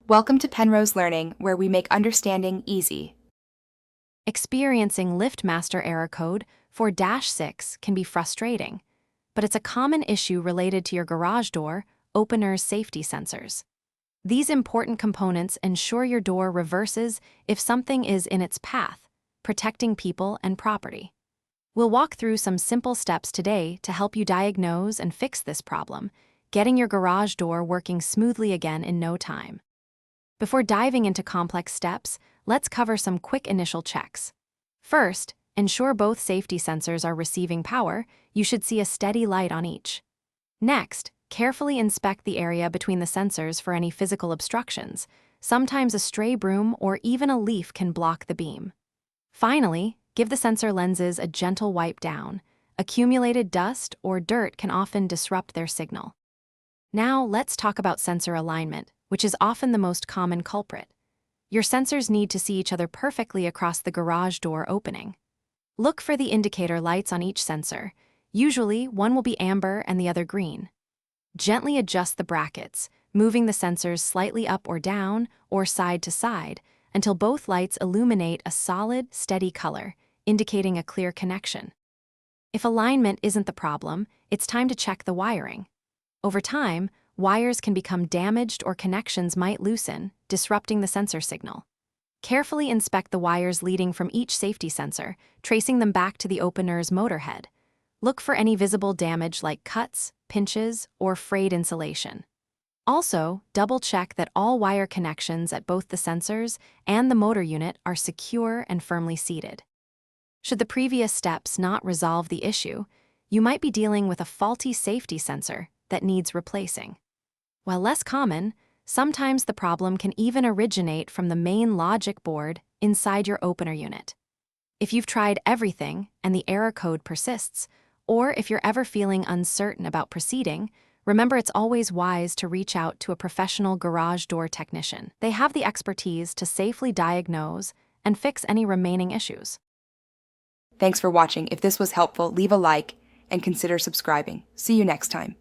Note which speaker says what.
Speaker 1: Welcome to Penrose Learning, where we make understanding easy.
Speaker 2: Experiencing LiftMaster error code 4-6 can be frustrating, but it's a common issue related to your garage door opener's safety sensors. These important components ensure your door reverses if something is in its path, protecting people and property. We'll walk through some simple steps today to help you diagnose and fix this problem, getting your garage door working smoothly again in no time. Before diving into complex steps, let's cover some quick initial checks. First, ensure both safety sensors are receiving power. You should see a steady light on each. Next, carefully inspect the area between the sensors for any physical obstructions. Sometimes a stray broom or even a leaf can block the beam. Finally, give the sensor lenses a gentle wipe down. Accumulated dust or dirt can often disrupt their signal. Now, let's talk about sensor alignment, which is often the most common culprit. Your sensors need to see each other perfectly across the garage door opening. Look for the indicator lights on each sensor. Usually, one will be amber and the other green. Gently adjust the brackets, moving the sensors slightly up or down or side to side until both lights illuminate a solid, steady color, indicating a clear connection. If alignment isn't the problem, it's time to check the wiring. Over time, wires can become damaged or connections might loosen, disrupting the sensor signal. Carefully inspect the wires leading from each safety sensor, tracing them back to the opener's motor head. Look for any visible damage like cuts, pinches, or frayed insulation. Also, double-check that all wire connections at both the sensors and the motor unit are secure and firmly seated. Should the previous steps not resolve the issue, you might be dealing with a faulty safety sensor that needs replacing. While less common, sometimes the problem can even originate from the main logic board inside your opener unit. If you've tried everything and the error code persists, or if you're ever feeling uncertain about proceeding, remember it's always wise to reach out to a professional garage door technician. They have the expertise to safely diagnose and fix any remaining issues.
Speaker 1: Thanks for watching. If this was helpful, leave a like and consider subscribing. See you next time.